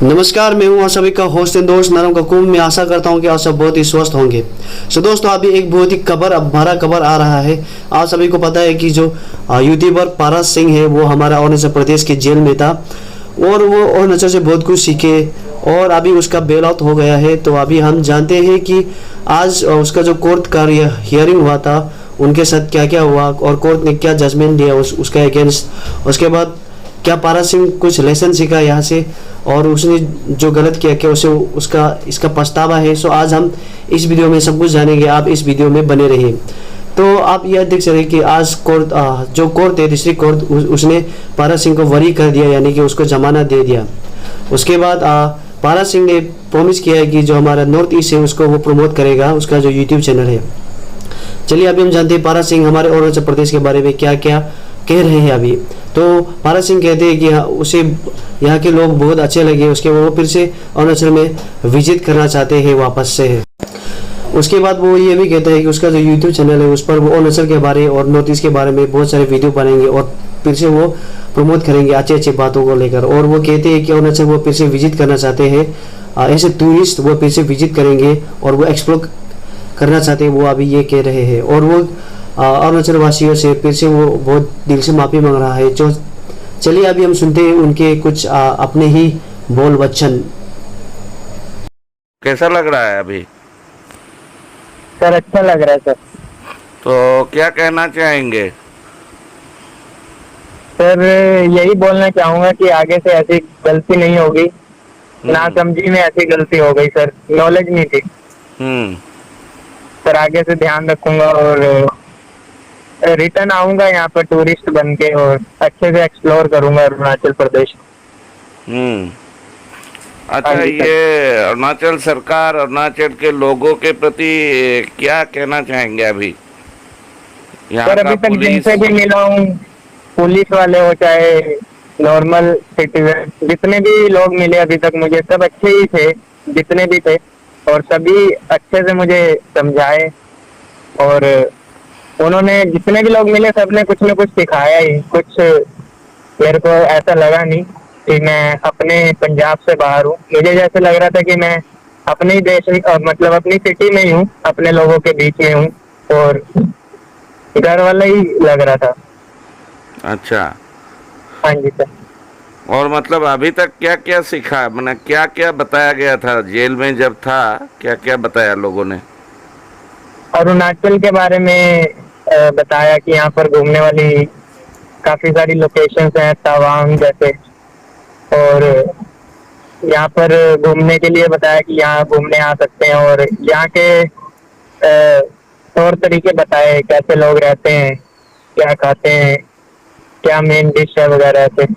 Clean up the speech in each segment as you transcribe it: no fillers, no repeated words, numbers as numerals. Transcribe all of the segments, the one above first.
नमस्कार, मैं हूं आप सभी का होस्ट एंड दोस्त नरम ककुम। मैं आशा करता हूं कि आप सब बहुत ही स्वस्थ होंगे। सो दोस्तों, अभी एक बहुत ही हमारा खबर आ रहा है। आप सभी को पता है कि जो यूट्यूबर पारस सिंह है वो हमारा अरुणाचल प्रदेश के जेल में था और वो अरुणाचल से बहुत कुछ सीखे और अभी उसका बेल आउट हो गया है। तो अभी हम जानते हैं कि आज उसका जो कोर्ट का हियरिंग हुआ था उनके साथ क्या क्या हुआ और कोर्ट ने क्या जजमेंट दिया उसका अगेंस्ट। उसके बाद क्या पारस सिंह कुछ लेसन सीखा यहाँ से और उसने जो गलत किया क्या उसे उसका इसका पछतावा है। सो आज हम इस वीडियो में सब कुछ जानेंगे। आप इस वीडियो में बने रहिए। तो आप यह देख सकते कि आज कोर्ट जो कोर्ट है डिस्ट्रिक्ट कोर्ट उसने पारस सिंह को वरी कर दिया, यानी कि उसको जमानत दे दिया। उसके बाद पारस सिंह ने प्रॉमिस किया है कि जो हमारा नॉर्थ ईस्ट है उसको वो प्रमोट करेगा, उसका जो यूट्यूब चैनल है। चलिए अभी हम जानते हैं पारस सिंह हमारे अरुणाचल प्रदेश के बारे में क्या क्या कह रहे हैं। अभी तो पारस सिंह कहते हैं कि उसे यहाँ के लोग बहुत अच्छे लगे, उसके वो फिर से अरुणाचल में विजिट करना चाहते हैं वापस से। उसके बाद वो ये भी कहता है कि उसका जो यूट्यूब चैनल है उस पर वो अरुणाचल के बारे और नॉर्थ ईस्ट के बारे में बहुत सारे वीडियो बनाएंगे और फिर से वो प्रमोट करेंगे अच्छी अच्छी बातों को लेकर। और वो कहते हैं कि अरुणाचल वो फिर से विजिट करना चाहते हैं, ऐसे टूरिस्ट वो फिर से विजिट करेंगे और वो एक्सप्लोर करना चाहते हैं, वो अभी ये कह रहे हैं। और वो अरुणाचल वासियों से फिर से वो बहुत दिल से माफ़ी मांग रहा है। जो चलिए अभी हम सुनते हैं उनके कुछ अपने ही बोल वचन। कैसा लग रहा है अभी? सर अच्छा लग रहा है सर। तो क्या कहना चाहेंगे? सर यही बोलना चाहूंगा कि आगे से ऐसी गलती नहीं होगी। ना समझी में ऐसी गलती हो गई सर, नॉलेज नहीं थी। सर आगे से ध्यान रखूंगा और रिटर्न आऊंगा यहाँ पर टूरिस्ट बन के और अच्छे से एक्सप्लोर करूंगा अरुणाचल प्रदेश। अच्छा, ये अरुणाचल सरकार अरुणाचल के लोगों के प्रति क्या कहना चाहेंगे अभी? सर अभी तक जिनसे भी मिला हूँ, पुलिस वाले हो चाहे नॉर्मल सिटीजन, जितने भी लोग मिले अभी तक मुझे सब अच्छे ही थे जितने भी थे, और सभी अच्छे से मुझे समझाए। और उन्होंने जितने भी लोग मिले सबने कुछ न कुछ सिखाया ही। कुछ मेरे को ऐसा लगा नहीं कि मैं अपने पंजाब से बाहर हूँ। मुझे जैसे लग रहा था कि मैं अपने ही देश मतलब अपनी सिटी में ही हूँ, अपने लोगों के बीच में हूँ और घर वाला ही लग रहा था। अच्छा, हाँ जी सर। और मतलब अभी तक क्या क्या सीखा, मैंने क्या क्या बताया गया था जेल में जब था? क्या क्या बताया लोगों ने? अरुणाचल के बारे में बताया कि यहाँ पर घूमने वाली काफी सारी लोकेशंस हैं, तवांग जैसे, और यहाँ पर घूमने के लिए बताया कि यहाँ घूमने आ सकते हैं और यहाँ के तौर तरीके बताए, कैसे लोग रहते हैं, क्या खाते हैं, क्या मेन डिश है वगैरह ऐसे।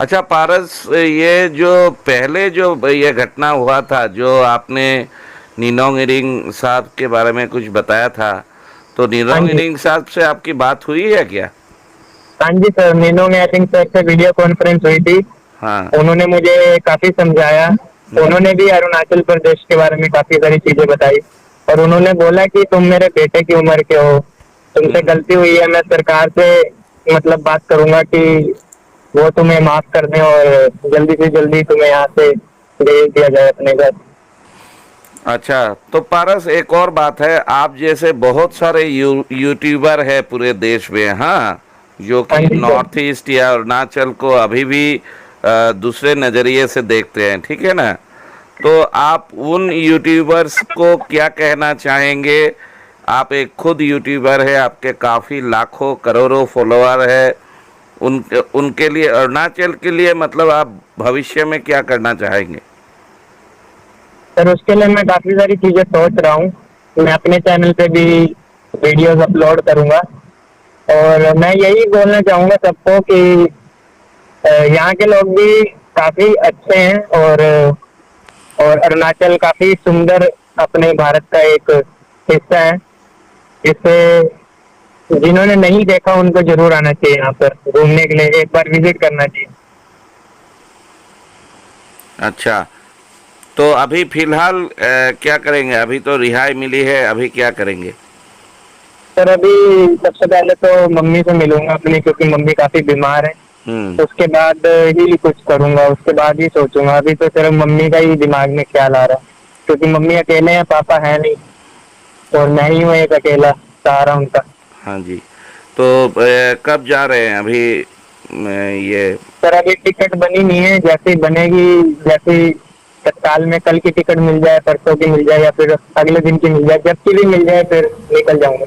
अच्छा पारस, ये जो पहले जो ये घटना हुआ था, जो आपने निनोंग इरिंग साहब के बारे में कुछ बताया था, तो निनोंग इरिंग साहब से आपकी बात हुई है क्या? हाँ जी सर, निनोंग इरिंग सर से वीडियो कॉन्फ्रेंस हुई थी। हाँ, उन्होंने मुझे काफी समझाया। उन्होंने भी अरुणाचल प्रदेश के बारे में काफी सारी चीजें बताई और उन्होंने बोला कि तुम मेरे बेटे की उम्र के हो, तुमसे गलती हुई है, मैं सरकार से मतलब बात करूंगा कि वो तुम्हें माफ कर दें और जल्दी से जल्दी तुम्हें यहाँ से भेज दिया जाए अपने घर। अच्छा, तो पारस एक और बात है, आप जैसे बहुत सारे यूट्यूबर है पूरे देश में, हाँ, जो कि नॉर्थ ईस्ट या अरुणाचल को अभी भी दूसरे नज़रिए से देखते हैं, ठीक है ना? तो आप उन यूट्यूबर्स को क्या कहना चाहेंगे? आप एक खुद यूट्यूबर है, आपके काफ़ी लाखों करोड़ों फॉलोअर है, उनके लिए, अरुणाचल के लिए मतलब आप भविष्य में क्या करना चाहेंगे? सर उसके लिए मैं काफी सारी चीजें सोच रहा हूँ। मैं अपने चैनल पे भी वीडियोस अपलोड करूंगा और मैं यही बोलना चाहूंगा सबको कि यहाँ के लोग भी काफी अच्छे हैं और अरुणाचल काफी सुंदर अपने भारत का एक हिस्सा है, जिसे जिन्होंने नहीं देखा उनको जरूर आना चाहिए, यहाँ पर घूमने के लिए एक बार विजिट करना चाहिए। अच्छा, तो अभी फिलहाल क्या करेंगे? अभी तो रिहाई मिली है, अभी क्या करेंगे? सर अभी सबसे पहले तो मम्मी से मिलूंगा अपनी, क्योंकि मम्मी काफी बीमार है उसके बाद ही कुछ करूंगा, उसके बाद ही सोचूंगा। अभी तो सिर्फ मम्मी का ही दिमाग में ख्याल आ रहा है, क्योंकि मम्मी अकेले हैं, पापा है नहीं, और मैं ही हूँ एक अकेला सहारा उनका। हाँ जी। तो कब जा रहे हैं अभी ये? सर अभी टिकट बनी नहीं है, जैसे ही बनेगी, जैसे ही तत्काल में कल की टिकट मिल जाए, परसों की मिल जाए, या फिर अगले दिन की मिल जाए, जब की भी मिल जाए फिर निकल जाऊंगा।